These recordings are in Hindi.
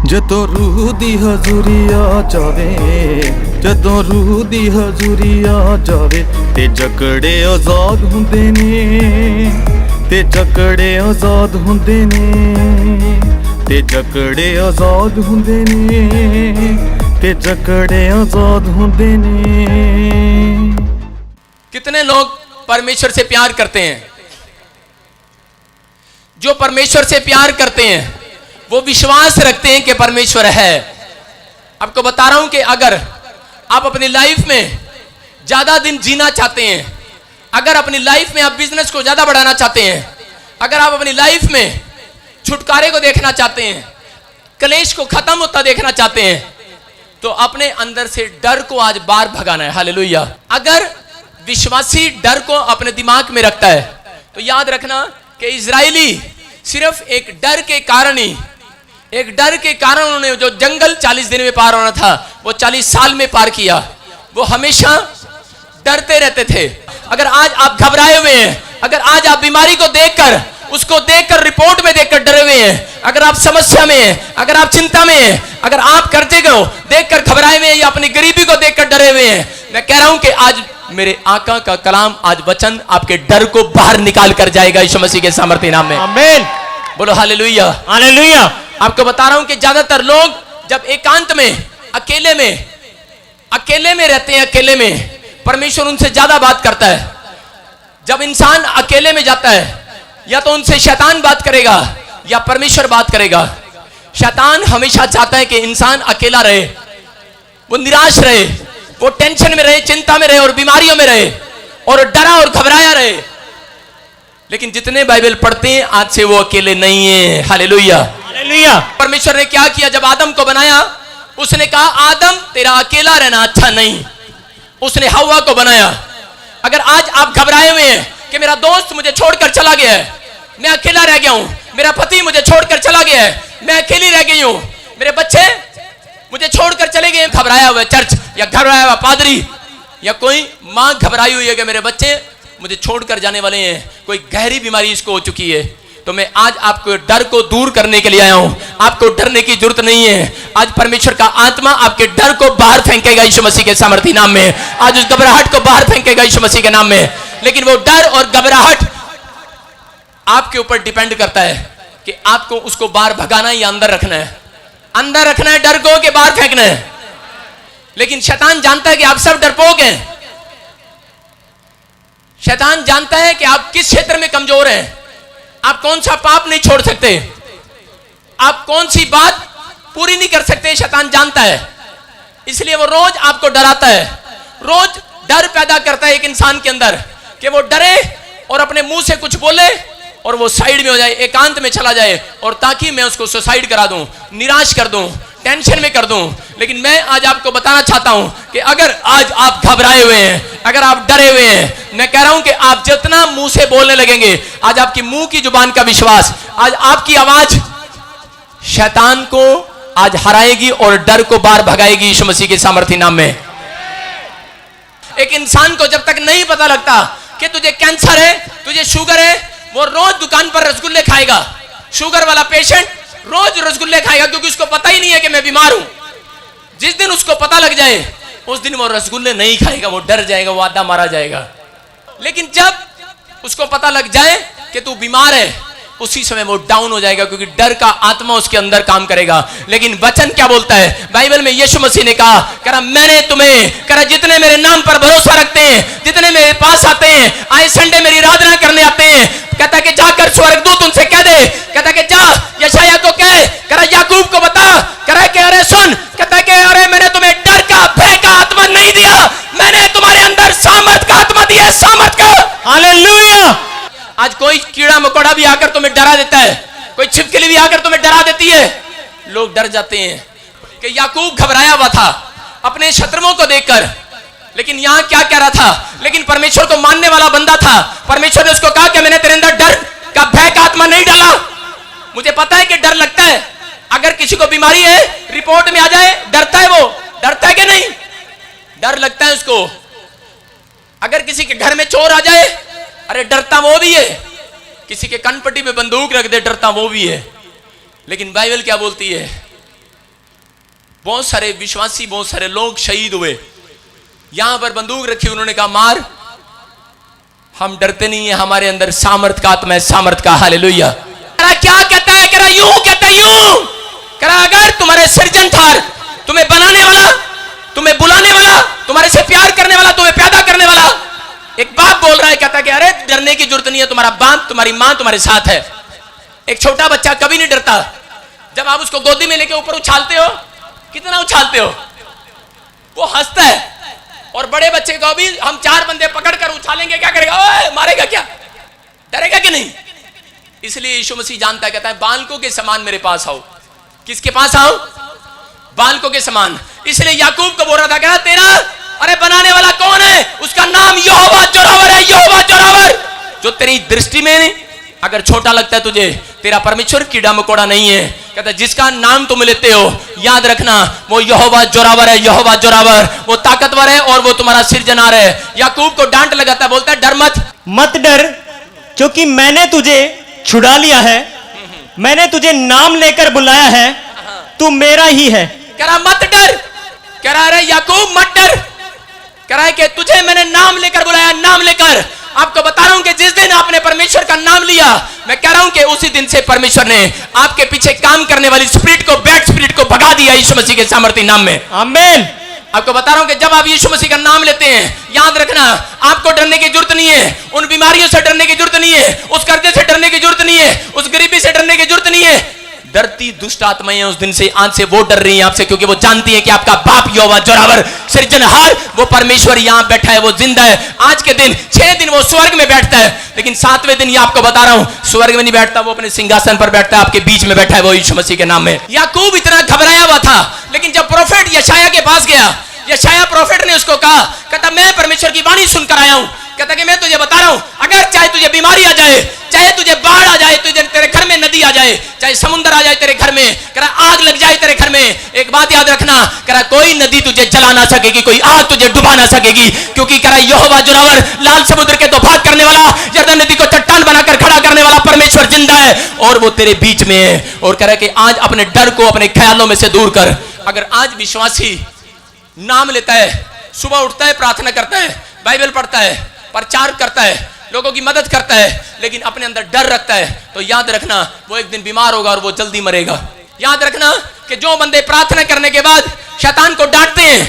ਜਦੋਂ ਰੂਹ ਦੀ ਹਜ਼ੂਰੀ ਆ ਜਾਵੇ, ਜਦੋਂ ਰੂਹ ਦੀ ਹਜ਼ੂਰੀ ਆ ਜਾਵੇ ਤੇ ਜਕੜੇ ਆਜ਼ਾਦ ਹੁੰਦੇ ਨੇ, ਤੇ ਜਕੜੇ ਆਜ਼ਾਦ ਹੁੰਦੇ ਨੇ, ਤੇ ਜਕੜੇ ਆਜ਼ਾਦ ਹੁੰਦੇ ਨੇ, ਤੇ ਜਕੜੇ आजाद ਹੁੰਦੇ ਨੇ। कितने लोग परमेश्वर से प्यार करते हैं? जो परमेश्वर से प्यार करते हैं वो विश्वास रखते हैं कि परमेश्वर है। आपको बता रहा हूं कि अगर आप अपनी लाइफ में ज्यादा दिन जीना चाहते हैं, अगर अपनी लाइफ में आप बिजनेस को ज्यादा बढ़ाना चाहते हैं, अगर आप अपनी लाइफ में छुटकारे को देखना चाहते हैं, कलेश को खत्म होता देखना चाहते हैं, तो अपने अंदर से डर को आज बाहर भगाना है। हालेलुया। अगर विश्वासी डर को अपने दिमाग में रखता है तो याद रखना कि इजरायली सिर्फ एक डर के कारण ही, एक डर के कारण उन्होंने जो जंगल 40 दिन में पार होना था वो 40 साल में पार किया। वो हमेशा डरते रहते थे। अगर आज आप घबराए हुए हैं, अगर आज आप बीमारी को देखकर, उसको देखकर, रिपोर्ट में देखकर डरे हुए हैं, अगर आप समस्या में हैं, अगर आप चिंता में हैं, अगर आप कर्जे को देखकर घबराए हुए हैं या अपनी गरीबी को देखकर डरे हुए हैं, मैं कह रहा हूं कि आज मेरे आका का कलाम, आज वचन आपके डर को बाहर निकाल कर जाएगा यीशु मसीह के सामर्थ्य नाम में। आमीन। बोलो हालेलुया। हालेलुया। आपको बता रहा हूं कि ज्यादातर लोग जब एकांत में, अकेले में रहते हैं, अकेले में परमेश्वर उनसे ज्यादा बात करता है। जब इंसान अकेले में जाता है, या तो उनसे शैतान बात करेगा या परमेश्वर बात करेगा। शैतान हमेशा चाहता है कि इंसान अकेला रहे, वो निराश रहे, वो टेंशन में रहे, चिंता में रहे और बीमारियों में रहे और डरा और घबराया रहे। लेकिन जितने बाइबल पढ़ते हैं आज से वो अकेले नहीं है। हालेलुया। हालेलुया। परमेश्वर ने क्या किया? जब आदम को बनाया, उसने कहा आदम तेरा अकेला रहना अच्छा नहीं। उसने हव्वा को बनाया। अगर आज आप घबराए हुए हैं कि मेरा दोस्त मुझे छोड़कर चला गया है, मैं अकेला रह गया हूं, मेरा पति मुझे छोड़कर चला गया है, मैं अकेली रह गई हूं, मेरे बच्चे मुझे छोड़कर चले गए, घबराया हुआ चर्च या घबराया हुआ पादरी या कोई मां घबराई हुई है कि मेरे बच्चे मुझे छोड़कर जाने वाले हैं, कोई गहरी बीमारी इसको हो चुकी है, तो मैं आज आपको डर को दूर करने के लिए आया हूं। आपको डरने की जरूरत नहीं है। आज परमेश्वर का आत्मा आपके डर को बाहर फेंकेगा यीशु मसीह के सामर्थ्य नाम में। आज उस घबराहट को बाहर फेंकेगा यीशु मसीह के नाम में। लेकिन वो डर और घबराहट आपके ऊपर डिपेंड करता है कि आपको उसको बाहर भगाना या अंदर रखना है। अंदर रखना है डर को कि बाहर फेंकना है। लेकिन शैतान जानता है कि आप सब डरपोक हैं। शैतान जानता है कि आप किस क्षेत्र में कमजोर हैं, आप कौन सा पाप नहीं छोड़ सकते, आप कौन सी बात पूरी नहीं कर सकते। शैतान जानता है, इसलिए वो रोज आपको डराता है, रोज डर पैदा करता है एक इंसान के अंदर कि वो डरे और अपने मुंह से कुछ बोले और वो साइड में हो जाए, एकांत में चला जाए, और ताकि मैं उसको सुसाइड करा दूं, निराश कर दूं, टेंशन में कर दूं। लेकिन मैं आज आपको बताना चाहता हूं कि अगर आज आप घबराए हुए हैं, अगर आप डरे हुए हैं, मैं कह रहा हूं कि आप जितना मुंह से बोलने लगेंगे, आज आपकी मुंह की जुबान का विश्वास, आज आपकी आवाज शैतान को आज हराएगी और डर को बाहर भगाएगी यीशु मसीह के सामर्थ्य नाम में। एक इंसान को जब तक नहीं पता लगता कि तुझे कैंसर है, तुझे शुगर है, वो रोज दुकान पर रसगुल्ले खाएगा। शुगर वाला पेशेंट रोज रसगुल्ले खाएगा क्योंकि उसको पता ही नहीं है कि मैं बीमार हूं। जिस दिन उसको पता लग जाए उस दिन वो रसगुल्ले नहीं खाएगा, वो डर जाएगा, वो आधा मारा जाएगा। लेकिन जब उसको पता लग जाए कि तू बीमार है, उसी समय वो डाउन हो जाएगा क्योंकि डर का आत्मा उसके अंदर काम करेगा। लेकिन वचन क्या बोलता है? बाइबल में यीशु मसीह ने कहा मैंने तुम्हें जितने मेरे नाम पर भरोसा रखते हैं, जितने मेरे पास आते हैं, आए संडे मेरी आराधना करने आते हैं, कहता कि जाकर स्वर्गदूत उनसे कह दे, कहता कि जा यशायाह को कह, याकूब को बता, कि अरे सुन, कहता कि अरे मैंने तुम्हें डर का, भय का आत्मा नहीं दिया, मैंने तुम्हारे अंदर सामर्थ का आत्मा दिया, सामर्थ का। हालेलुया। आज कोई कीड़ा मकोड़ा भी आकर तुम्हें डरा देता है, कोई छिपकली भी आकर तुम्हें डरा देती है, लोग डर जाते हैं। कि याकूब घबराया हुआ था अपने शत्रुओं को देखकर, लेकिन यहां क्या कह रहा था? लेकिन परमेश्वर को मानने वाला बंदा था। परमेश्वर ने उसको कहा कि मैंने तेरे अंदर डर का, भय का आत्मा नहीं डाला। मुझे पता है कि डर लगता है। अगर किसी को बीमारी है, रिपोर्ट में आ जाए, डरता है, वो डरता है कि नहीं? डर लगता है उसको। अगर किसी के घर में चोर आ जाए, अरे डरता वो भी है। किसी के कनपट्टी पे बंदूक रख दे, डरता वो भी है। लेकिन बाइबल क्या बोलती है? बहुत सारे विश्वासी, बहुत सारे लोग शहीद हुए। यहां पर बंदूक रखी, उन्होंने कहा मार। हम डरते नहीं है, हमारे अंदर सामर्थ का आत्मा है, सामर्थ का। हालेलुया। क्या कहता है? कह रहा यूं कहता है, यूं कह रहा अगर तुम्हारे सृजनहार, तुम्हें बनाने वाला, तुम्हें बुलाने वाला, तुम्हारे से प्यार करने वाला, तुम्हें पैदा करने वाला, एक बाप बोल रहा है, कहता कि अरे डरने की जरूरत नहीं है, तुम्हारा बाप, तुम्हारी मां तुम्हारे साथ है। एक छोटा बच्चा कभी नहीं डरता। जब आप उसको गोदी में लेके ऊपर उछालते हो, कितना उछालते हो, वो हंसता है। और बड़े बच्चे को भी हम 4 बंदे पकड़कर उछालेंगे, क्या करेगा? ओए मारेगा क्या? डरेगा कि नहीं? इसलिए यीशु मसीह जानता है, कहता है बालकों के समान मेरे पास आओ। किसके पास आओ? बालकों के समान। इसलिए याकूब को बोल रहा था, कह तेरा अरे बनाने वाला कौन है? उसका नाम यहोवा जोरावर है। यहोवा जोरावर, जो तेरी दृष्टि में अगर छोटा लगता है तुझे, तेरा परमेश्वर कीड़ा मकोड़ा नहीं है। कहता जिसका नाम तुम लेते हो, याद रखना वो यहोवा जोरावर है। यहोवा जोरावर, वो ताकतवर है और वो तुम्हारा सृजनहार है। याकूब को डांट लगाता है, बोलता है डर मत, मत डर, क्योंकि मैंने तुझे छुड़ा लिया है, मैंने तुझे नाम लेकर बुलाया है, तू मेरा ही है। कह रहा मत डर, कह रहा अरे याकूब मत डर, कह रहा है कि तुझे मैंने नाम लेकर बुलाया, नाम लेकर। आपको बता रहा हूं कि जिस दिन आपने परमेश्वर का नाम लिया, मैं कह रहा हूं कि उसी दिन से परमेश्वर ने आपके पीछे काम करने वाली स्पिरिट को, बैड स्पिरिट को भगा दिया यीशु मसीह के सामर्थ्य नाम में। आमीन। आपको बता रहा हूं कि जब आप यीशु मसीह का नाम लेते हैं, याद रखना आपको डरने की जरूरत नहीं है, उन बीमारियों से डरने की जरूरत नहीं है, उस कर्जे से डरने की जरूरत नहीं है, उस गरीबी से डरने की जरूरत नहीं है। डरती दुष्ट आत्माएं उस दिन से, आज से वो डर रही हैं आपसे, क्योंकि वो जानती हैं कि आपका बाप यहोवा जोरावर सृजनहार, वो परमेश्वर यहां बैठा है, वो जिंदा है। आज के दिन 6 दिन वो स्वर्ग में बैठता है, लेकिन 7वें दिन ये आपको बता रहा हूं स्वर्ग में नहीं बैठता, वो अपने सिंहासन पर बैठता है, आपके बीच में बैठा है, वो यीशु मसीह के नाम में। याकूब इतना घबराया हुआ था, लेकिन जब प्रोफेट यशायाह के पास गया, यशायाह प्रोफेट ने उसको कहा, कहता मैं परमेश्वर की वाणी सुनकर आया हूं, कहता कि मैं तुझे बता रहा हूं, अगर चाहे तुझे बीमारी आ जाए, चाहे तुझे बाढ़ आ जाए, तुझे तेरे घर में नदी आ जाए, चाहे समुद्र आ जाए तेरे घर में, कह रहा आग लग जाए तेरे घर में, एक बात याद रखना, कह रहा कोई नदी तुझे जला ना सकेगी, कोई आग तुझे डुबा ना सकेगी, क्योंकि कह रहा यहोवा जोरावर, लाल समुद्र के तूफान करने वाला, यरदन नदी को चट्टान बनाकर खड़ा करने वाला परमेश्वर जिंदा है और वो तेरे बीच में है। और कह रहा कि आज अपने डर को अपने ख्यालों में से दूर कर। अगर आज विश्वासी नाम लेता है, सुबह उठता है, प्रार्थना करता है, बाइबल पढ़ता है, प्रचार करता है, लोगों की मदद करता है, लेकिन अपने अंदर डर रखता है, तो याद रखना वो एक दिन बीमार होगा और वो जल्दी मरेगा। याद रखना कि जो बंदे प्रार्थना करने के बाद शैतान को डांटते हैं,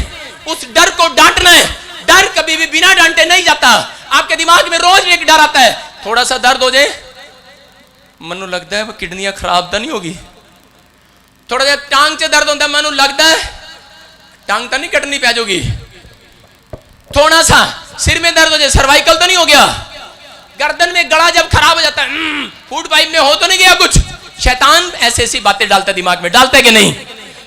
उस डर को डांटना है। डर कभी भी बिना डांटे नहीं जाता। आपके दिमाग में रोज एक डर आता है, थोड़ा सा दर्द हो जाए, मनु लगता है वो किडनियां खराब तो नहीं होगी, थोड़ा सा टांग से दर्द होता है, मनु लगता है टांग तो नहीं कटनी पै जाएगी, थोड़ा सा सिर में दर्द हो जाए, सर्वाइकल तो नहीं हो गया, गर्दन में गला जब खराब हो जाता है, फूड पाइप में हो तो नहीं गया कुछ। शैतान ऐसी ऐसी बातें डालता है दिमाग में, डालता है कि नहीं?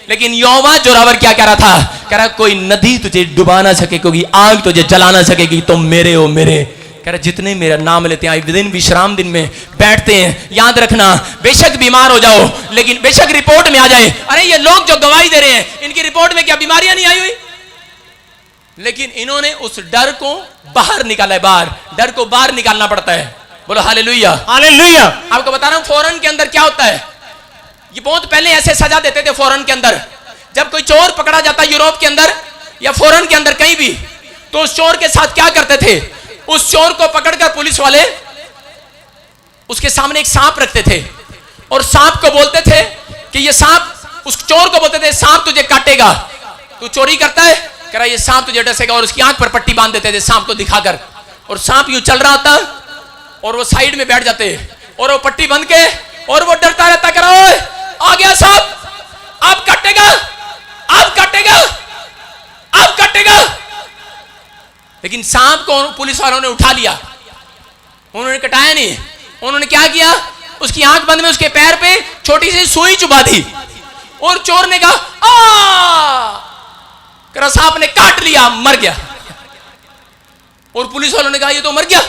लेकिन यहोवा जोरावर क्या कह रहा था? कह रहा कोई नदी तुझे डुबा ना सकेगी, आग तुझे जला ना सकेगी, तो मेरे हो मेरे। कह रहा जितने मेरा नाम लेते हैं दिन विश्राम दिन में बैठते हैं, याद रखना बेशक बीमार हो जाओ, लेकिन बेशक रिपोर्ट में आ जाए, अरे ये लोग जो गवाही दे रहे हैं इनकी रिपोर्ट में क्या बीमारियां नहीं आई हुई, लेकिन इन्होंने उस डर को बाहर निकाला है। बाहर डर को बाहर निकालना पड़ता है। बोलो हालेलुया, हालेलुया। आपको बता रहा हूं फौरन के अंदर क्या होता है, ये बहुत पहले ऐसे सजा देते थे फौरन के अंदर। जब कोई चोर पकड़ा जाता यूरोप के अंदर या फौरन के अंदर कहीं भी, तो उस चोर के साथ क्या करते थे, उस चोर को पकड़कर पुलिस वाले उसके सामने एक सांप रखते थे और सांप को बोलते थे कि ये सांप, उस चोर को बोलते थे सांप तुझे काटेगा, तू चोरी करता है, कह रहा ये सांप तुझे डसेगा, और उसकी आंख पर पट्टी बांध देते थे सांप को दिखाकर, और सांप यूं चल रहा था और वो साइड में बैठ जाते और वो पट्टी बंद के और वो डरता रहता, कह रहा आ गया सांप, अब काटेगा, अब काटेगा, अब काटेगा। लेकिन सांप को पुलिस वालों ने उठा लिया, उन्होंने कटाया नहीं, उन्होंने क्या किया, उसकी आंख बंद में उसके पैर पे छोटी सी सुई चुभा दी और चोर ने कहा आ, सांप ने काट लिया, मर गया। और पुलिस वालों ने कहा ये तो मर गया।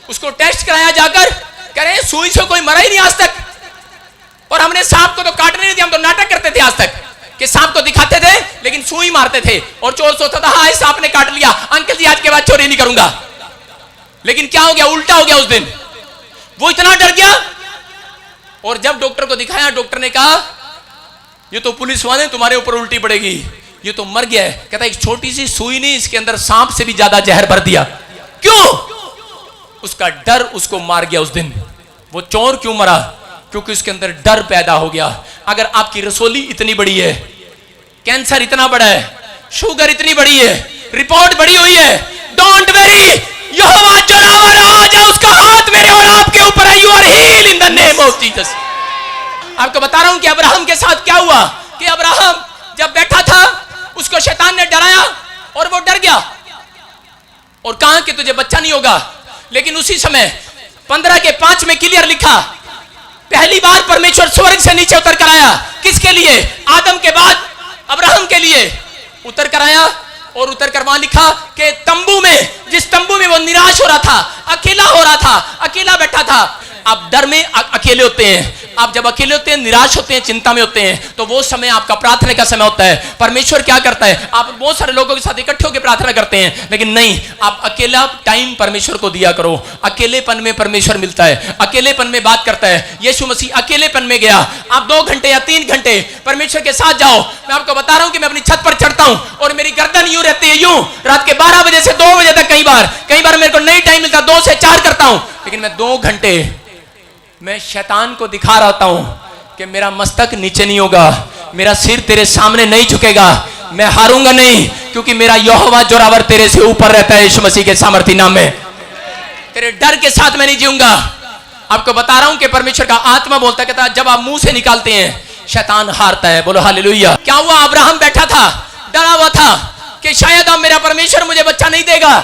उसको टेस्ट कराया जाकर, कह रहे सुई से कोई मरा ही नहीं आज तक, और हमने सांप को तो काटने नहीं दिया, हम तो नाटक करते थे आज तक कि सांप को दिखाते थे लेकिन सुई मारते थे, और चोर सोचता था हाँ सांप ने काट लिया, अंकल जी आज के बाद चोरी नहीं करूंगा। लेकिन क्या हो गया, उल्टा हो गया। उस दिन वो इतना डर गया और जब डॉक्टर को दिखाया, डॉक्टर ने कहा ये तो पुलिस वाले तुम्हारे ऊपर उल्टी पड़ेगी, ये तो मर गया है। कहता एक छोटी सी सुई नहीं, इसके अंदर सांप से भी ज्यादा जहर भर दिया। क्यों? उसका डर उसको मार गया उस दिन। वो चोर क्यों मरा? क्योंकि उसके अंदर डर पैदा हो गया। अगर आपकी रसोली इतनी बड़ी है, कैंसर इतना बड़ा है, शुगर इतनी बड़ी है, रिपोर्ट बड़ी हुई है, डोंट वेरी, यहोवा जोरावर आज उसका हाथ मेरे और आपके ऊपर है। You are heal in the name of Jesus. आपको बता रहा हूं कि अब्राहम के साथ क्या हुआ कि अब्राहम जब बैठा था उसको शैतान ने डराया और वो डर गया और कहा कि तुझे बच्चा नहीं होगा। लेकिन उसी समय 15:5 में क्लियर लिखा, पहली बार परमेश्वर स्वर्ग से नीचे उतर कर आया। किसके लिए? आदम के बाद अब्राहम के लिए उतर कर आया और उतर कर वहां लिखा कि तंबू में, जिस तंबू में वो निराश हो रहा था, अकेला हो रहा था, अकेला बैठा था। आप डर में अकेले होते हैं, आप जब अकेले होते हैं, निराश होते हैं, चिंता में होते हैं, तो वो समय आपका प्रार्थना का समय होता है। परमेश्वर क्या करता है? आप बहुत सारे लोगों के साथ इकट्ठे होकर प्रार्थना करते हैं, लेकिन नहीं, आप अकेला टाइम परमेश्वर को दिया करो। अकेलेपन में परमेश्वर मिलता है, अकेलेपन में बात करता है। यीशु मसीह अकेलेपन में गया। आप 2 घंटे या 3 घंटे परमेश्वर के साथ जाओ। मैं आपको बता रहा हूं कि मैं अपनी छत पर चढ़ता हूं और मेरी गर्दन यूं रहती है, यूं, रात के 12 बजे से 2 बजे तक। कई बार मेरे को नहीं टाइम मिलता, 2 से 4 करता हूं, लेकिन मैं 2 घंटे मैं शैतान को दिखा रहता हूं कि मेरा मस्तक नीचे नहीं होगा, मेरा सिर तेरे सामने नहीं झुकेगा, मैं हारूंगा नहीं, क्योंकि मेरा यहोवा जोरावर तेरे से ऊपर रहता है। यीशु मसीह के सामर्थी नाम में तेरे डर के साथ मैं नहीं जीऊंगा। आपको बता रहा हूं कि परमेश्वर का आत्मा बोलता कहता जब आप मुंह से निकालते हैं शैतान हारता है। बोलो हालेलुया। क्या हुआ? अब्राहम बैठा था, डरा हुआ था कि शायद अब मेरा परमेश्वर मुझे बच्चा नहीं देगा,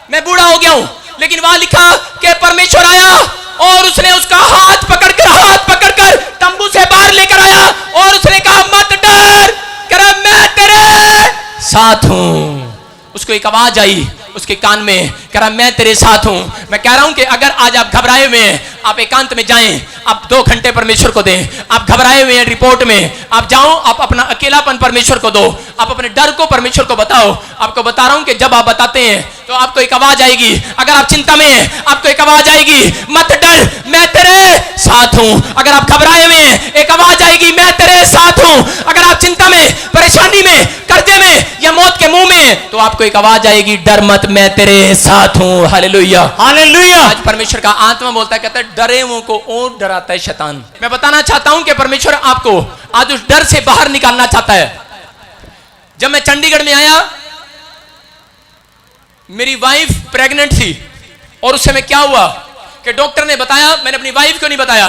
मैं बूढ़ा हो गया हूं। लेकिन वहां लिखा कि परमेश्वर आया और उसने उसका हाथ पकड़कर तंबू से बाहर लेकर आया और उसने कहा मत डर, कह मैं तेरे साथ हूं। उसको एक आवाज आई उसके कान में, कह रहा मैं तेरे साथ हूं। मैं कह रहा हूं कि अगर आज आप घबराए हुए हैं, आप एकांत में जाएं, आप 2 घंटे परमेश्वर को दें। आप घबराए हुए हैं रिपोर्ट में, आप जाओ, आप अपना अकेलापन परमेश्वर को दो, आप अपने डर को परमेश्वर को बताओ। आपको बता रहा हूं कि जब आप बताते हैं तो आपको एक आवाज आएगी। अगर आप चिंता में हैं, आपको एक आवाज आएगी, मत डर, मैं तेरे साथ हूं। अगर आप घबराए हुए हैं, एक आवाज आएगी, मैं तेरे साथ हूं। अगर आप चिंता में, परेशानी में, कर्जे में या मौत के मुंह में, तो आपको एक आवाज आएगी, डर मत, मैं तेरे साथ हूं। Hallelujah, hallelujah. आज परमेश्वर का आत्मा बोलता है, कहता है डरे हुओं को और डराता है शैतान। मैं बताना चाहता हूं कि परमेश्वर आपको आज उस डर से बाहर निकालना चाहता है। जब मैं चंडीगढ़ में आया, मेरी वाइफ प्रेग्नेंट थी और उस समय क्या हुआ कि डॉक्टर ने बताया, मैंने अपनी वाइफ को नहीं बताया,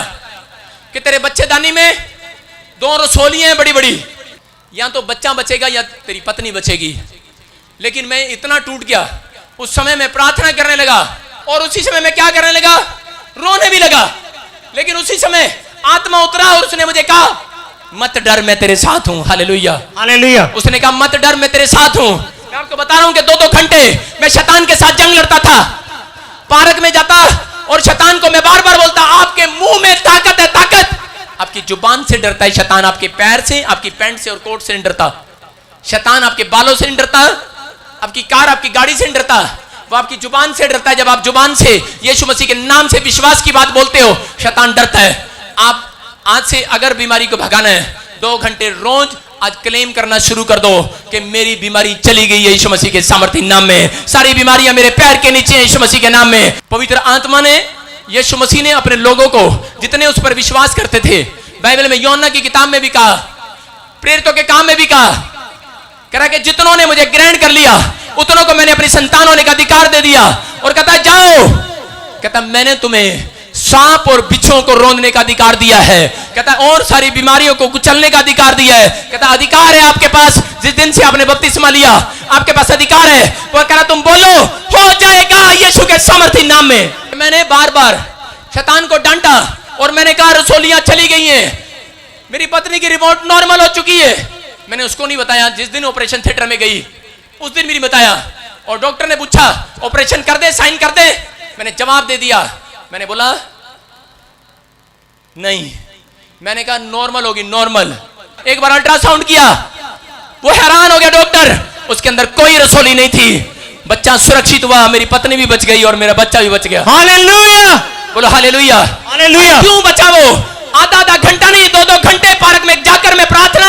कि तेरे बच्चेदानी में 2 रसोलियां हैं बड़ी बड़ी, या तो बच्चा बचेगा या तेरी पत्नी बचेगी। लेकिन मैं इतना टूट गया, उस समय मैं प्रार्थना करने लगा और उसी समय मैं क्या करने लगा, रोने भी लगा। लेकिन उसी समय आत्मा उतरा और उसने मुझे कहा मत डर, मैं तेरे साथ हूं। Hallelujah, hallelujah. उसने कहा मत डर, मैं तेरे साथ हूं। मैं आपको बता रहा हूं कि 2-2 घंटे मैं शैतान के साथ जंग लड़ता था। पार्क में जाता और शैतान को मैं बार बार बोलता, आपके मुंह में ताकत है, ताकत। आपकी जुबान से डरता है शैतान, आपके पैर से, आपकी पैंट से और कोट से नहीं डरता। शैतान आपके बालों से नहीं डरता, आपकी कार, आपकी गाड़ी से नहीं डरता, वो आपकी जुबान से डरता है। जब आप जुबान से यीशु मसीह के नाम से विश्वास की बात बोलते हो, शैतान डरता है। आप आज से अगर बीमारी को भगाना है, 2 घंटे रोज आज क्लेम करना शुरू कर दो कि मेरी बीमारी चली गई है यीशु मसीह के सामर्थी नाम में। सारी बीमारियां मेरे पैर के नीचे हैं यीशु मसीह के नाम में। पवित्र आत्मा ने, यीशु मसीह ने अपने लोगों को जितने उस पर विश्वास करते थे, बाइबल में यूहन्ना की किताब में भी कहा, प्रेरितों के काम में भी कहा, कह रहा कि जितनों ने मुझे ग्रहण कर लिया उतनों को मैंने अपनी संतान होने का अधिकार दे दिया। और कहता जाओ, कहता मैंने तुम्हें सांप और बिच्छुओं को रौंदने का अधिकार दिया है। कहता और सारी बीमारियों को कुचलने का अधिकार दिया है। कहता अधिकार है आपके पास, जिस दिन से आपने बपतिस्मा लिया आपके पास अधिकार है। वो कह रहा तुम बोलो हो जाएगा यीशु के सामर्थी नाम में। मैंने बार बार शैतान को डांटा और मैंने कहा रसोलियां चली गई हैं, मेरी पत्नी की रिपोर्ट नॉर्मल हो चुकी है। मैंने उसको नहीं बताया, जिस दिन ऑपरेशन थिएटर में गई उस दिन भी नहीं बताया। और डॉक्टर ने पूछा ऑपरेशन कर दे, साइन कर दे। मैंने जवाब दे दिया, मैंने बोला नहीं, मैंने कहा नॉर्मल होगी, नॉर्मल। एक बार अल्ट्रासाउंड किया, वो हैरान हो गया डॉक्टर, उसके अंदर कोई रसोली नहीं थी, बच्चा सुरक्षित हुआ, मेरी पत्नी भी बच गई और मेरा बच्चा भी बच गया। हालेलुया, बोलो हालेलुया, हालेलुया। क्यों बचा वो? आधा घंटा नहीं, 2-2 घंटे पार्क में जाकर मैं प्रार्थना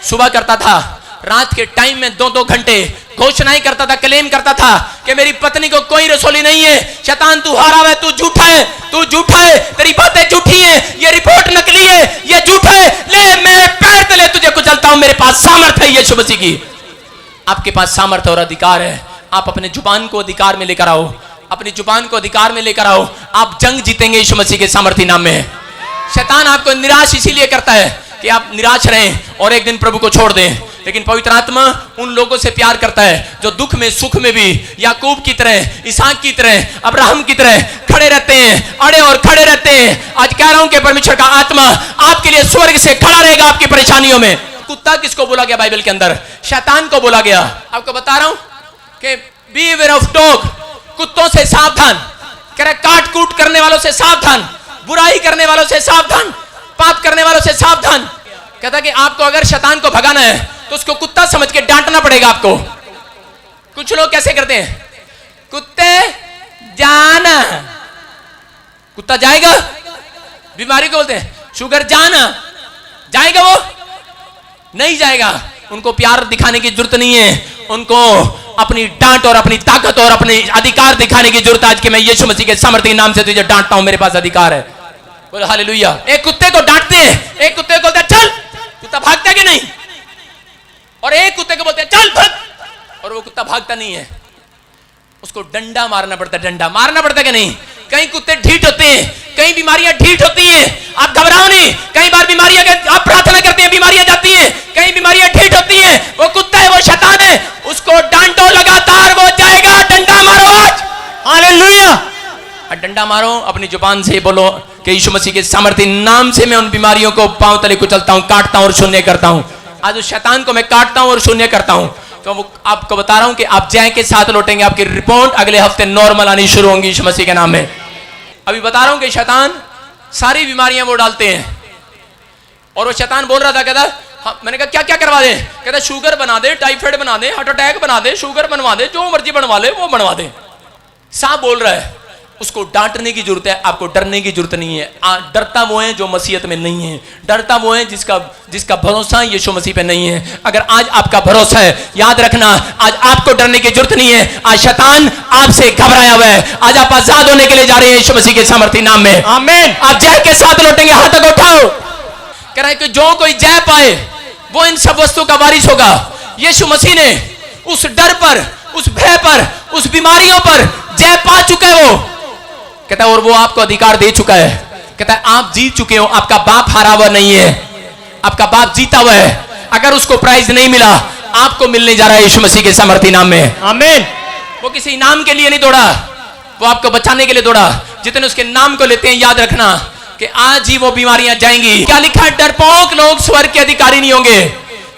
सुबह करता था, रात के टाइम में 2-2 घंटे घोषणाएं करता था, क्लेम करता था कि मेरी पत्नी को कोई रसोली नहीं है। शैतान तू हारा है, तू झूठा है, तू झूठा है, तेरी बातें झूठी हैं, ये रिपोर्ट नकली है, ये झूठा है। ले मैं पैर तले तुझे कुचलता हूं, मेरे पास सामर्थ्य है यीशु मसीह की। आपके पास सामर्थ्य और अधिकार है। आप अपने जुबान को अधिकार में लेकर आओ, अपनी जुबान को अधिकार में लेकर आओ। आप जंग जीतेंगे यीशु मसीह के सामर्थ्य नाम में। शैतान आपको निराश इसीलिए करता है कि आप निराश रहें और एक दिन प्रभु को छोड़ दें। लेकिन पवित्र आत्मा उन लोगों से प्यार करता है जो दुख में सुख में भी याकूब की तरह, इसहाक की तरह, अब्राहम की तरह खड़े रहते हैं, अड़े और खड़े रहते हैं। आज कह रहा हूं कि परमेश्वर का आत्मा आपके लिए स्वर्ग से खड़ा रहेगा आपकी परेशानियों में। कुत्ता किसको बोला गया बाइबल के अंदर? शैतान को बोला गया। आपको बता रहा हूं कि बीवेयर ऑफ डॉग, कुत्तों से सावधान। कह रहा काट कूट करने वालों से सावधान, बुराई करने वालों से सावधान, पाप करने वालों से सावधान। कहता कि आपको अगर शैतान को भगाना है तो उसको कुत्ता समझ के डांटना पड़ेगा आपको। कुछ लोग कैसे करते हैं, कुत्ते जाना, कुत्ता जाएगा, बीमारी को बोलते हैं शुगर जाना, जाएगा वो नहीं जाएगा। उनको प्यार दिखाने की जरूरत नहीं है, उनको अपनी डांट और अपनी ताकत और अपने अधिकार दिखाने की जरूरत। आज के मैं यीशु मसीह के सामर्थ्य नाम से तुझे डांटता हूं, मेरे पास अधिकार है। बोलो हालेलुया। एक कुत्ते को डांटते हैं, एक कुत्ते को बोलते हैं चल, कुत्ता भागता कि नहीं, और एक कुत्ते को बोलते हैं चल भाग, और वो कुत्ता भागता नहीं है। उसको डंडा मारना पड़ता है, डंडा मारना पड़ता है कि नहीं। कई कुत्ते ढीठ होते हैं, कई बीमारियां ढीठ होती हैं। आप घबराओ नहीं, कई बार बीमारियां, आप प्रार्थना करते हैं बीमारियां जाती हैं, कई बीमारियां ढीठ होती हैं। वो कुत्ता है, वो शैतान है, उसको डांटो लगातार, वो जाएगा। डंडा मारो आज, हालेलुया। डंडा मारो, अपनी जुबान से बोलो कि यीशु मसीह के सामर्थ्य नाम से मैं उन बीमारियों को पांव तले कुचलता हूं, काटता हूं और शून्य करता हूं। आज उस शैतान को मैं काटता हूं और शून्य करता हूं। तो वो आपको बता रहा हूं कि आप जय के साथ लौटेंगे, आपकी रिपोर्ट अगले हफ्ते नॉर्मल आनी शुरू होंगी यीशु मसीह के नाम में। अभी बता रहा हूं कि शैतान सारी बीमारियां वो डालते हैं। और वो शैतान बोल रहा था, कहता हाँ, मैंने कहा क्या क्या करवा दे? कहता शुगर बना दे, टाइफाइड बना दे, हार्ट अटैक बना दे, शुगर बनवा दे, जो मर्जी बनवा ले वो बनवा दे। साफ बोल रहा है। उसको डांटने की जरूरत है, आपको डरने की जरूरत नहीं है। डरता वो है जो मसीहत में नहीं है, डरता वो है जिसका भरोसा यीशु मसीह पे नहीं है। अगर आज आपका भरोसा है, याद रखना आज आपको डरने की जरूरत नहीं है। आज शैतान आपसे घबराया हुआ है, आज आप आजाद होने के लिए जा रहे हैं यीशु मसीह के सामर्थ्य नाम में। आमीन। आप जय के साथ लौटेंगे, हाथ को उठाओ। कह रहा है कि जो कोई जय पाए वो इन सब वस्तुओं का वारिस होगा। यीशु मसीह ने उस डर पर, उस भय पर, उस बीमारियों पर जय पा चुका है। वो कहता है और वो आपको अधिकार दे चुका है। कहता है आप जीत चुके हो, आपका बाप हारा हुआ नहीं है, आपका बाप जीता हुआ है। अगर उसको प्राइज नहीं मिला, आपको मिलने जा रहा है यीशु मसीह के सामर्थ्य नाम में। आमीन। वो किसी इनाम के लिए नहीं दौड़ा, वो आपको बचाने के लिए दौड़ा। जितने उसके नाम को लेते हैं, याद रखना कि आज ही वो बीमारियां जाएंगी। क्या लिखा है? डरपोक लोग स्वर्ग के अधिकारी नहीं होंगे।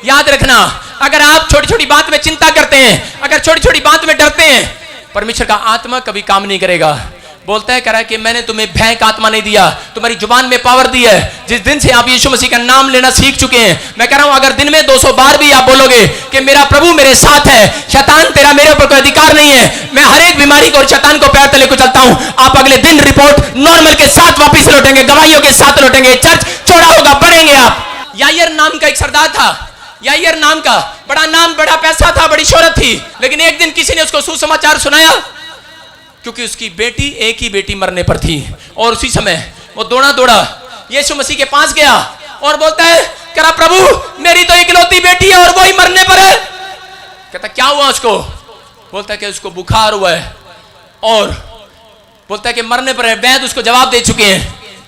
याद रखना, अगर आप छोटी छोटी बात में चिंता करते हैं, अगर छोटी छोटी बात में डरते हैं, परमेश्वर का आत्मा कभी काम नहीं करेगा। बोलता है, कह रहा है कि मैंने तुम्हें भय का आत्मा नहीं दिया, तुम्हारी जुबान में पावर दी है। जिस दिन से आप यीशु मसीह का नाम लेना सीख चुके हैं, मैं कह रहा हूं अगर दिन में 200 बार भी आप बोलोगे कि मेरा प्रभु मेरे साथ है, शैतान तेरा मेरे ऊपर कोई अधिकार नहीं है, मैं हर एक बीमारी को और शैतान को पैर तले कुचलता हूं, आप अगले दिन रिपोर्ट नॉर्मल के साथ वापिस लौटेंगे, गवाहियों के साथ लौटेंगे, चर्च चौड़ा होगा, बढ़ेंगे आप। यायर नाम का एक सरदार था, यायर नाम का, बड़ा नाम, बड़ा पैसा था, बड़ी शोहरत थी। लेकिन एक दिन किसी ने उसको सुसमाचार सुनाया, क्योंकि उसकी बेटी, एक ही बेटी मरने पर थी। और उसी समय वो दौड़ा दौड़ा यीशु मसीह के पास गया और बोलता है, कह रहा प्रभु मेरी तो इकलौती बेटी है और वो ही मरने पर है। कहता क्या हुआ उसको? बोलता है कि उसको बुखार हुआ है, और बोलता है कि मरने पर है। वैद्य उसको जवाब दे चुके हैं।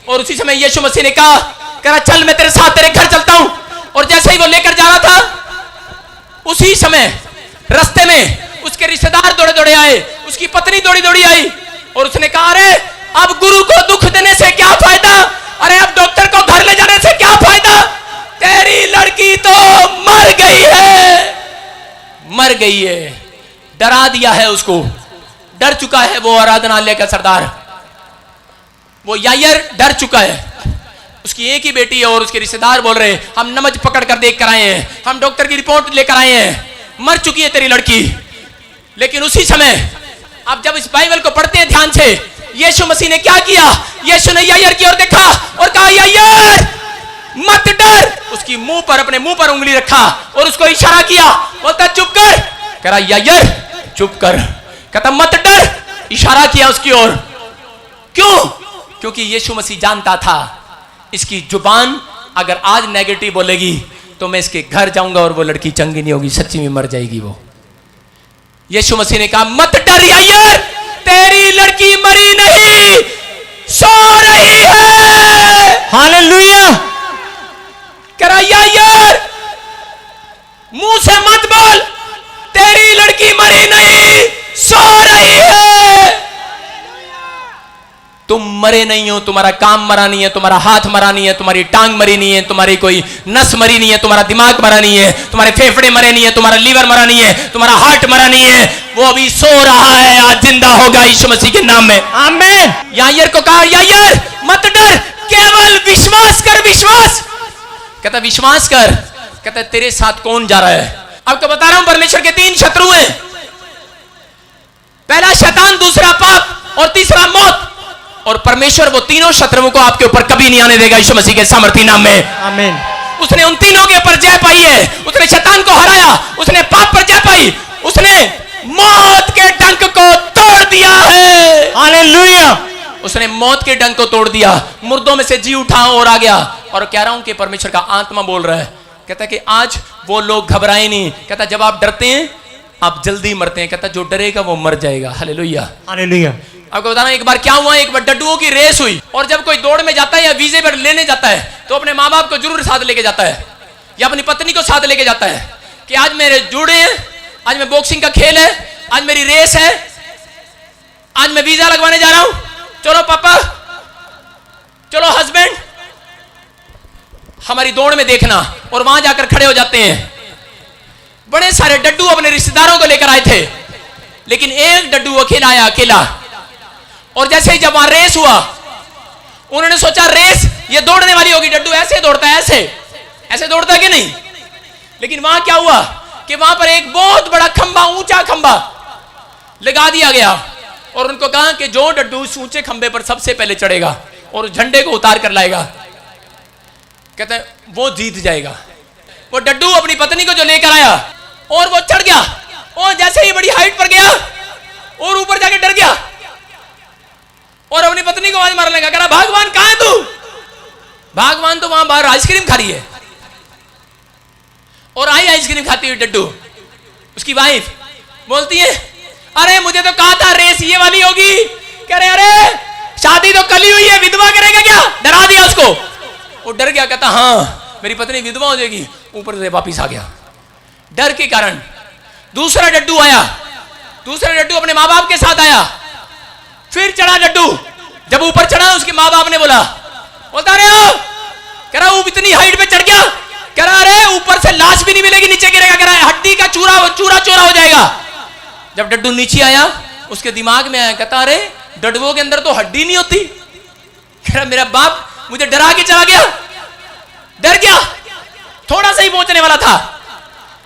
और उसी समय यीशु मसीह ने कहा, कह रहा चल मैं तेरे साथ तेरे घर चलता हूं। और जैसे ही वो लेकर जा रहा था, उसी समय रास्ते में उसके रिश्तेदार दौड़े दौड़े आए, उसकी पत्नी दौड़ी दौड़ी आई, और उसने कहा अरे अब गुरु को दुख देने से क्या फायदा, अरे अब डॉक्टर को घर ले जाने से क्या फायदा, तेरी लड़की तो मर गई है, मर गई है। डरा दिया है उसको, डर चुका है वो आराधनालय का सरदार, वो यायर डर चुका है। उसकी एक ही बेटी है और उसके रिश्तेदार बोल रहे हम नमज पकड़ कर देख कर आए हैं, हम डॉक्टर की रिपोर्ट लेकर आए हैं, मर चुकी है तेरी लड़की। लेकिन उसी समय आप जब इस बाइबल को पढ़ते हैं ध्यान से, यीशु मसीह ने क्या किया? यीशु ने यायर की ओर देखा और कहा यायर मत डर। उसकी मुंह पर, अपने मुंह पर उंगली रखा और उसको इशारा किया, बोलता चुप कर। कह रहा यायर चुप कर। कहता मत डर, इशारा किया उसकी ओर। क्यों? क्योंकि यीशु मसीह जानता था इसकी जुबान अगर आज नेगेटिव बोलेगी तो मैं इसके घर जाऊंगा और वो लड़की चंगी नहीं होगी, सच्ची में मर जाएगी वो। यीशु मसीह ने कहा मत डर यायर, तेरी लड़की मरी नहीं, सो रही है। हालेलुया। कह रहा यायर मुंह से मत बोल, तेरी लड़की मरी नहीं, सो रही है। तुम मरे नहीं हो, तुम्हारा काम मरा नहीं है, तुम्हारा हाथ मरा नहीं है, तुम्हारी टांग मरी नहीं है, तुम्हारी कोई नस मरी नहीं है, तुम्हारा दिमाग मरा नहीं है, तुम्हारे फेफड़े मरे नहीं है, तुम्हारा लीवर मरा नहीं है, तुम्हारा हार्ट मरा नहीं है, वो अभी सो रहा है, आज जिंदा होगा यीशु मसीह के नाम में। आमीन। यायर को कहा यायर मत डर, केवल विश्वास कर, विश्वास। कहता विश्वास कर। कहता तेरे साथ कौन जा रहा है? आपको बता रहा हूं परमेश्वर के 3 शत्रु हैं। पहला शैतान, दूसरा पाप और तीसरा मौत। और परमेश्वर वो तीनों शत्रुओं को आपके ऊपर कभी नहीं आने देगा यीशु मसीह के सामर्थी नाम में। आमीन। उसने उन तीनों के ऊपर जय पाई है। उसने शैतान को हराया, उसने पाप पर जय पाई, उसने मौत के डंक को तोड़ दिया है। हालेलुया। उसने मौत के डंक को तोड़ दिया, मुर्दों में से जी उठा और आ गया। और कह रहा हूं कि परमेश्वर का आत्मा बोल रहा है, कहता है कि आज वो लोग घबराए नहीं। कहता जब आप डरते हैं आप जल्दी मरते हैं। कहता जो डरेगा वो मर जाएगा। हालेलुया। हालेलुया। आपको बताना एक बार क्या हुआ, एक बार डड्डुओं की रेस हुई और जब कोई दौड़ में जाता है या वीजे पर लेने जाता है तो अपने माँ बाप को जरूर साथ लेके जाता है या अपनी पत्नी को साथ लेके जाता है कि आज मेरे जुड़े हैं, आज मैं बॉक्सिंग का खेल है, आज मेरी रेस है, आज मैं वीजा लगवाने जा रहा हूं, चलो पापा, चलो हस्बैंड, हमारी दौड़ में देखना। और वहां जाकर खड़े हो जाते हैं। बड़े सारे डड्डू अपने रिश्तेदारों को लेकर आए थे, लेकिन एक डड्डू अकेला आया, अकेला। और जैसे ही जब वहां रेस हुआ, उन्होंने सोचा रेस ये दौड़ने वाली होगी, डड्डू ऐसे दौड़ता है, ऐसे ऐसे दौड़ता है कि नहीं। लेकिन वहां क्या हुआ कि वहां पर एक बहुत बड़ा खंबा, ऊंचा खंबा लगा दिया गया और उनको कहा कि जो डड्डू उस ऊंचे खंबे पर सबसे पहले चढ़ेगा और झंडे को उतार कर लाएगा, कहते हैं वो जीत जाएगा। वो डड्डू अपनी पत्नी को जो लेकर आया और वो चढ़ गया और जैसे ही बड़ी हाइट पर गया और ऊपर जाके डर गया और अपनी पत्नी को आवाज मारने लगा, कह रहा भगवान कहां है तू? भगवान तो वहां बाहर आइसक्रीम खा रही है। और आई आइसक्रीम खाती हुई डड्डू, उसकी वाइफ बोलती है अरे मुझे तो कहा था रेस ये वाली होगी। कह रहे अरे शादी तो कल ही हुई है, विधवा करेगा क्या? डरा दिया उसको। वो डर गया, कहता हाँ मेरी पत्नी विधवा हो जाएगी। ऊपर से वापिस आ गया डर के कारण। दूसरा डड्डू आया, दूसरा डड्डू अपने माँ बाप के साथ आया, फिर चढ़ा डड्डू। जब ऊपर चढ़ा उसके माँ बाप ने बोलता अरे कह रहा इतनी हाइट पे चढ़ गया, कह रहा अरे ऊपर से लाश भी नहीं मिलेगी, नीचे गिरेगा, कह रहा हड्डी का चूरा चूरा हो जाएगा। जब डड्डू नीचे आया उसके दिमाग में आया, कहता अरे डड्डुओं के अंदर तो हड्डी नहीं होती। कह रहा मेरा बाप मुझे डरा के चला गया, डर गया, थोड़ा सा ही पहुंचने वाला था।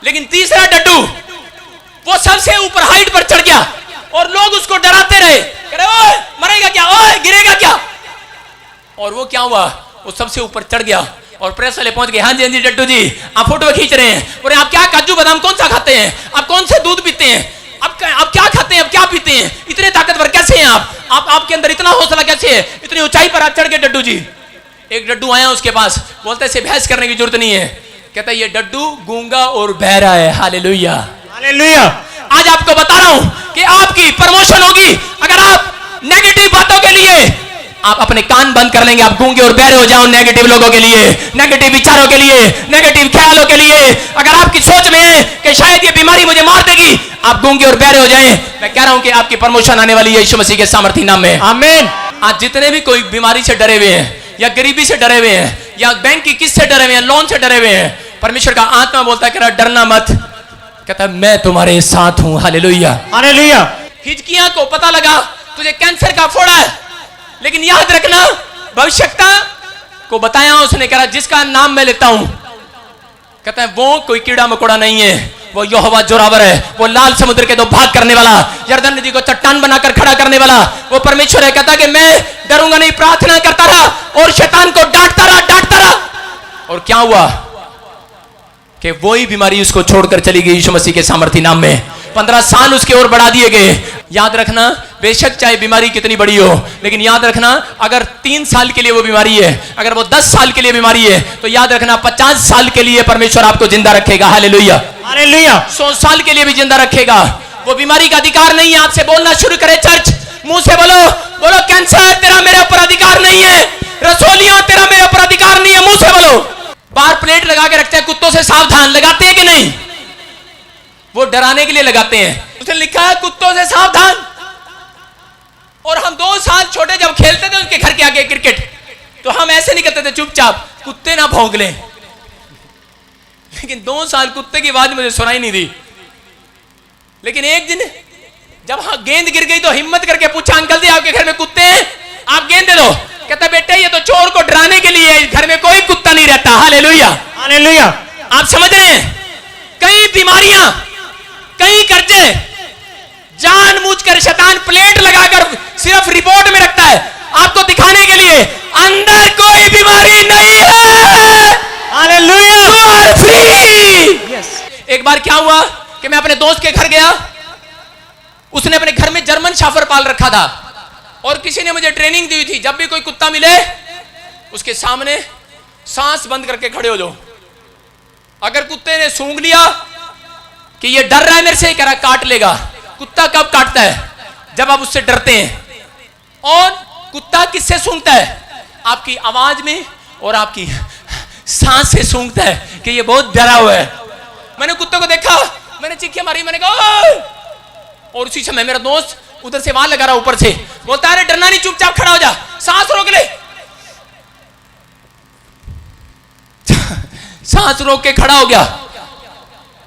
लेकिन तीसरा डड्डू वो सबसे ऊपर हाइट पर चढ़ गया और लोग उसको डराते रहे, कह रहे ओए मरेगा क्या, ओए गिरेगा क्या। और वो क्या हुआ, वो सबसे ऊपर चढ़ गया और प्रेस वाले पहुंच गए। हाँ जी डड्डू जी आप फोटो खींच रहे हैं, बोले आप क्या काजू बादाम कौन सा खाते हैं, आप कौन से दूध पीते हैं, आप क्या खाते हैं, आप क्या पीते हैं, इतने ताकतवर कैसे हैं आप आपके अंदर इतना हौसला कैसे है, इतनी ऊंचाई पर आप चढ़ गए डड्डू जी। एक डड्डू आया उसके पास, बोलता है बहस करने की जरूरत नहीं है, कहता है ये डड्डू गूंगा और बहरा है। Hallelujah hallelujah. आज आपको बता रहा हूं कि आपकी प्रमोशन होगी अगर आप नेगेटिव बातों के लिए आप अपने कान बंद कर लेंगे। आप गूंगे और बहरे हो जाओ नेगेटिव लोगों के लिए, नेगेटिव विचारों के लिए, नेगेटिव ख्यालों के लिए। अगर आपकी सोच में है कि शायद ये बीमारी मुझे मार देगी, आप गूंगे और बहरे हो जाएं। मैं कह रहा हूं कि आपकी प्रमोशन आने वाली है यीशु मसीह के सामर्थी नाम में। आमीन। आज जितने भी कोई बीमारी से डरे हुए हैं या गरीबी से डरे हुए हैं या बैंक की किस्त से डरे हुए हैं, लोन से डरे हुए हैं, परमेश्वर का आत्मा बोलता है, कह रहा डरना मत, कहता है मैं तुम्हारे साथ हूं। Hallelujah hallelujah. हिजकिय्याह को पता लगा तुझे कैंसर का फोड़ा है, लेकिन याद रखना भविष्यता को बताया उसने, कह रहा जिसका नाम मैं लेता हूं, कहता है वो कोई कीड़ा मकोड़ा नहीं है, वो यहोवा जोरावर है, वो लाल समुद्र के दो भाग करने वाला, यरदन नदी को चट्टान बनाकर खड़ा करने वाला वो परमेश्वर है। कहता कि मैं डरूंगा नहीं, प्रार्थना करता रहा और शैतान को डांटता रहा क्या हुआ कि वही बीमारी उसको छोड़कर चली गई यीशु मसीह के सामर्थी नाम में। 15 साल उसके और बढ़ा दिए गए। याद रखना, बेशक चाहे बीमारी कितनी बड़ी हो, लेकिन याद रखना अगर 3 साल के लिए वो बीमारी है, अगर वो 10 साल के लिए बीमारी है, तो याद रखना 50 साल के लिए परमेश्वर आपको जिंदा रखेगा। Hallelujah, hallelujah. 100 साल के लिए भी जिंदा रखेगा। वो बीमारी का अधिकार नहीं है। आपसे बोलना शुरू करे चर्च, मुंह से बोलो, बोलो कैंसर तेरा मेरे ऊपर अधिकार नहीं है, रसोलियां तेरा मेरे ऊपर अधिकार नहीं है। मुंह से बोलो। बाहर प्लेट लगा के रखते हैं, कुत्तों से सावधान, लगाते हैं कि नहीं? वो डराने के लिए लगाते हैं। उसने लिखा है कुत्तों से सावधान। और हम 2 साल छोटे जब खेलते थे उनके घर के आगे क्रिकेट, तो हम ऐसे नहीं करते थे चुपचाप, कुत्ते ना भौंक लें। लेकिन 2 साल कुत्ते की आवाज मुझे सुनाई नहीं दी। लेकिन एक दिन जब गेंद गिर गई तो हिम्मत करके पूछा, अंकल जी आपके घर में कुत्ते हैं, आप गेंद दे दो। कहता बेटे ये तो चोर को डराने के लिए है, घर में कोई कुत्ता नहीं रहता। Hallelujah, hallelujah. आप समझ रहे हैं? कई बीमारियां, कई कर्जे जानबूझकर शैतान प्लेट लगाकर सिर्फ रिपोर्ट में रखता है, आपको दिखाने के लिए अंदर कोई बीमारी नहीं है। Hallelujah, you are free. Yes. एक बार क्या हुआ कि मैं अपने दोस्त के घर गया, उसने अपने घर में जर्मन शाफर पाल रखा था और किसी ने मुझे ट्रेनिंग दी थी, जब भी कोई कुत्ता मिले उसके सामने सांस बंद करके खड़े हो जाओ। अगर कुत्ते ने सूंघ लिया कि ये डर रहा है मेरे से, कह रहा काट लेगा। कुत्ता कब काटता है? जब आप उससे डरते हैं। और कुत्ता किससे सूंघता है? आपकी आवाज में और आपकी सांस से सूंघता है कि ये बहुत डरा हुआ है। मैंने कुत्ते को देखा, मैंने चीखी मारी, मैंने कहा ओए! और उसी समय मेरा दोस्त उधर से वहां लगा रहा, ऊपर से बोलता है अरे डरना नहीं, चुपचाप खड़ा हो जा, सांस रोक ले। सांस रोक के खड़ा हो गया।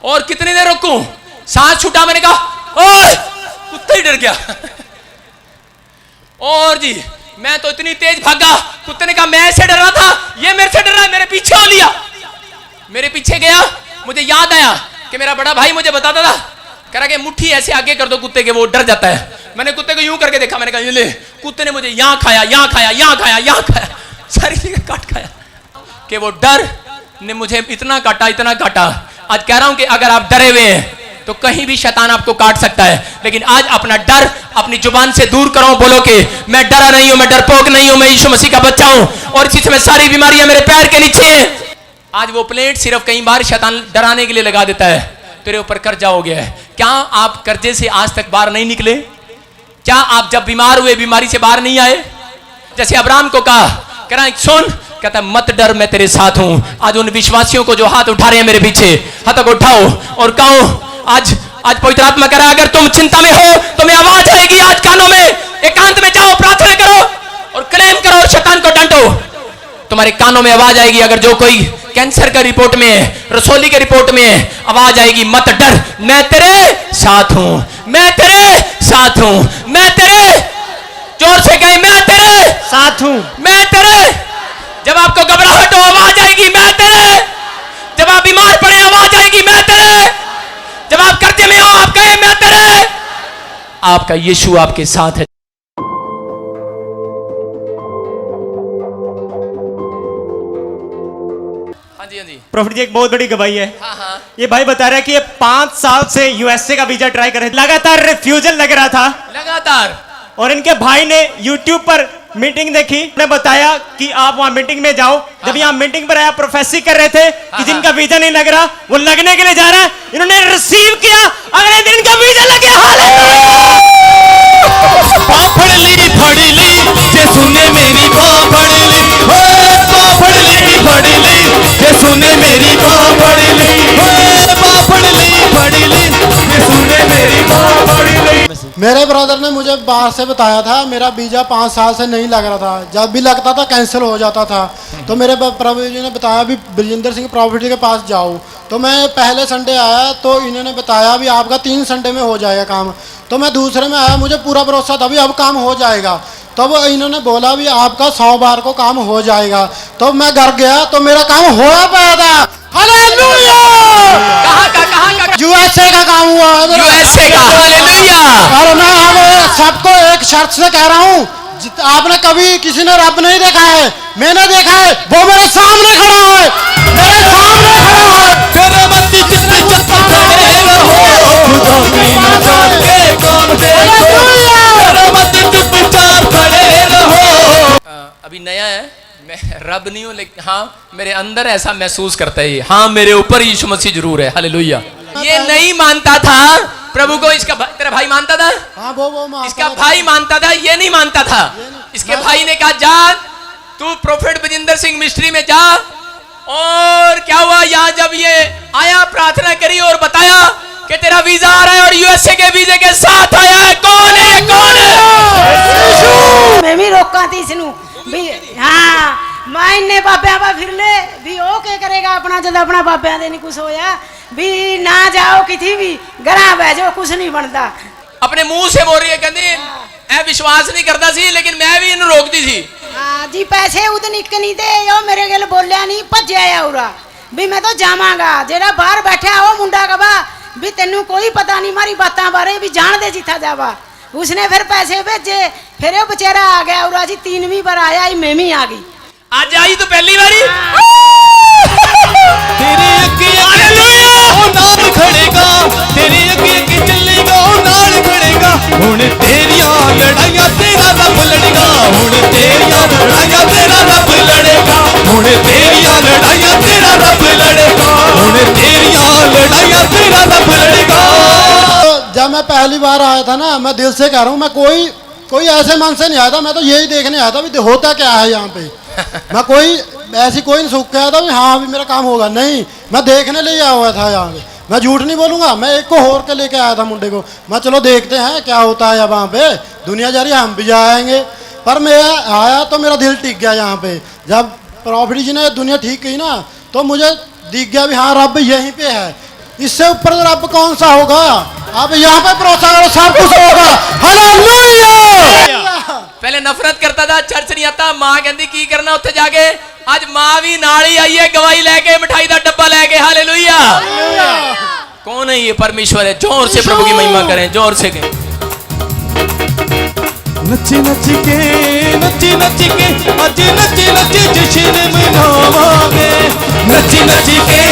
और कितनी देर रोकूं? सांस छूटा, मैंने कहा ओए! कुत्ता ही डर गया। और जी मैं तो इतनी तेज भागा, कुत्ते ने कहा मैं ऐसे डर रहा था, ये मेरे से डर रहा है, मेरे पीछे हो लिया। मेरे पीछे गया, मुझे याद आया कि मेरा बड़ा भाई मुझे बताता था, कह रहा कि मुट्ठी ऐसे आगे कर दो कुत्ते के, वो डर जाता है। मैंने कुत्ते को यूं करके देखा, मैंने कहा ये ले। कुत्ते ने मुझे यहां खाया, यहां खाया, यहां खाया, यहां खाया, सारी जगह काट खाया कि वो डर ने मुझे इतना काटा, इतना काटा। आज कह रहा हूं कि अगर आप डरे हुए हैं तो कहीं भी शैतान आपको काट सकता है, लेकिन आज अपना डर अपनी जुबान से दूर करो। बोलो कि मैं डरा नहीं हूं, मैं डरपोक नहीं हूं, मैं यीशु मसीह का बच्चा हूं और इसी समय सारी बीमारियां मेरे पैर के नीचे हैं। आज वो प्लेट सिर्फ कई बार शैतान डराने के लिए लगा देता है। तेरे ऊपर कर्जा हो गया है। क्या आप कर्जे से आज तक बाहर नहीं निकले? क्या आप जब बीमार हुए बीमारी से बाहर नहीं आए? जैसे अब्राहम को कहा, कह रहा सुन, कहता मत डर, मैं तेरे साथ हूं। आज उन विश्वासियों को जो हाथ उठा रहे हैं मेरे पीछे, हाथ को उठाओ और कहो, आज पवित्र आत्मा कह रहा है अगर तुम चिंता में हो तो मैं आवाज आएगी आज कानों में, एकांत में जाओ, प्रार्थना करो और क्लेम करो और शैतान को डांटो। तुम्हारे कानों में आवाज आएगी। अगर जो कोई कैंसर का रिपोर्ट में है, रसोली के रिपोर्ट में है, आवाज आएगी मत डर, मैं तेरे साथ हूं, मैं तेरे साथ हूं, मैं तेरे, जोर से कहें मैं तेरे साथ हूं, मैं तेरे। जब आपको घबराहट हो आवाज आएगी मैं तेरे। जब आप बीमार पड़े आवाज आएगी मैं तेरे। जब आप कर्जे में हो आप कहें मैं तेरे। आपका यीशु आपके साथ है। हाँ जी, हाँ जी, प्रॉफिट जी एक बहुत बड़ी गवाही है। हाँ हाँ, ये भाई बता रहा है कि ये 5 साल से यूएसए का वीजा ट्राई कर रहे थे, लगातार रिफ्यूजल लग रहा था। लगातार। और इनके भाई ने यूट्यूब पर मीटिंग देखी, ने बताया कि आप वहां मीटिंग में जाओ। जब यहाँ मीटिंग पर आया, प्रोफेसी कर रहे थे कि जिनका वीजा नहीं लग रहा वो लगने के लिए जा रहा है। इन्होंने रिसीव किया, अगले दिन का वीजा लग गया। पापड़ ली फड़ी ली जे सुने मेरी पापड़ ली, पापड़ ली फड़ी ली जे सुने मेरी पापड़ ली, पापड़ ली फड़ी ली जे सुने मेरी पापड़ ली। मेरे ब्रदर ने मुझे बाहर से बताया था, मेरा वीज़ा 5 साल से नहीं लग रहा था, जब भी लगता था कैंसिल हो जाता था। तो मेरे प्रभु जी ने बताया भी बलजिंदर सिंह प्रॉपर्टी के पास जाओ। तो मैं पहले संडे आया तो इन्होंने बताया भी आपका 3 संडे में हो जाएगा काम। तो मैं दूसरे में आया, मुझे पूरा भरोसा था भी अब काम हो जाएगा। तब इन्होंने बोला भी आपका 100 बार को काम हो जाएगा। तो मैं घर गया तो मेरा काम हो पाया था। हालेलुया! कहाँ का? यूएसए का काम हुआ है। यूएसए का। हालेलुया! और मैं अब सबको एक शर्त से कह रहा हूँ, आपने कभी किसी ने रब नहीं देखा है, मैंने देखा है, वो मेरे सामने खड़ा है। अभी नया है, मैं रब नहीं हूं, लेकिन हाँ मेरे अंदर ऐसा महसूस करता है, हाँ मेरे ऊपर यीशु मसीह जरूर है। हालेलुया। ये नहीं मानता था प्रभु को, इसका तेरा भाई मानता था, हाँ वो मानता इसका था। भाई मानता था, ये नहीं मानता था। इसके भाई ने कहा जा तू प्रोफेट बजिंदर सिंह मिस्ट्री में जा। और क्या हुआ, यहाँ जब ये आया प्रार्थना करी और बताया कि तेरा वीजा आ रहा है और यूएसए के वीजे के साथ आया है। कौन है, कौन है? मैं भी रोका थी इसनू भी, हाँ मैं इन्ने बाबे पा फिर ले भी ओ के करेगा अपना, जब अपना बाबे दे नहीं कुछ होया भी ना जाओ किसी भी घरा बह जाओ, कुछ नहीं बनता। अपने मुंह से बोल रही है, कहती ऐ विश्वास नहीं करता सी, लेकिन मैं भी इन्हें रोकती थी। हाँ जी, पैसे उद निक नहीं दे, यो मेरे गल बोलिया नहीं, भज्या आया उरा भी मैं तो जावांगा। जेड़ा बाहर बैठा वो मुंडा कबा भी तेनू कोई पता नहीं मारी बातों बारे भी जान दे जिथा जावा। उसने फिर पैसे भेजे, फिर वो बेचारा आ गया उरा जी, 3वीं बार आया, मैं भी आ गई। आज आई तो पहली बारी। तेरे अगे ओ नाम खड़ेगा, तेरे अगे चलेगा ओ नाल खड़ेगा। हुण तेरियां लड़ाइयां तेरा रब लड़ेगा, हुण तेरियां लड़ाइयां तेरा रब लड़ेगा, हुण तेरियां लड़ाइयां तेरा रब लड़ेगा, हुण तेरियां लड़ाइयां तेरा रब लड़ेगा। जब मैं पहली बार आया था ना, मैं दिल से कह रहा हूँ, मैं कोई ऐसे मन से नहीं आया था, मैं तो यही देखने आया था भी होता क्या है यहाँ पे। मैं कोई ऐसी कोई नहीं सूख के आया था भी हाँ भी मेरा काम होगा, नहीं, मैं देखने लिए आया हुआ था यहाँ पे। मैं झूठ नहीं बोलूँगा, मैं एक को होर के लेके आया था मुंडे को, मैं चलो देखते हैं क्या होता है वहाँ पे, दुनिया जा रही है, हम भी जाएंगे। पर मैं आया तो मेरा दिल टिक गया यहाँ पे। जब प्रॉफिट जी ने दुनिया ठीक की ना, तो मुझे दिख गया भी हाँ रब यहीं पे है, इससे ऊपर रब कौन सा होगा। आप यहाँ पे भरोसा करो, सब कुछ होगा। हालेलुया। पहले नफरत करता था, चर्च नहीं आता, मां कहती की करना उत्थे जाके। आज मां भी नाल ही आई है, गवाही लेके, मिठाई का डब्बा लेके। हालेलुया। कौन है ये? परमेश्वर है। जोर से प्रभु की महिमा करें, जोर से करें। नची नची के नची नची के अज नची नची जश्न मनावांगे, नची नची के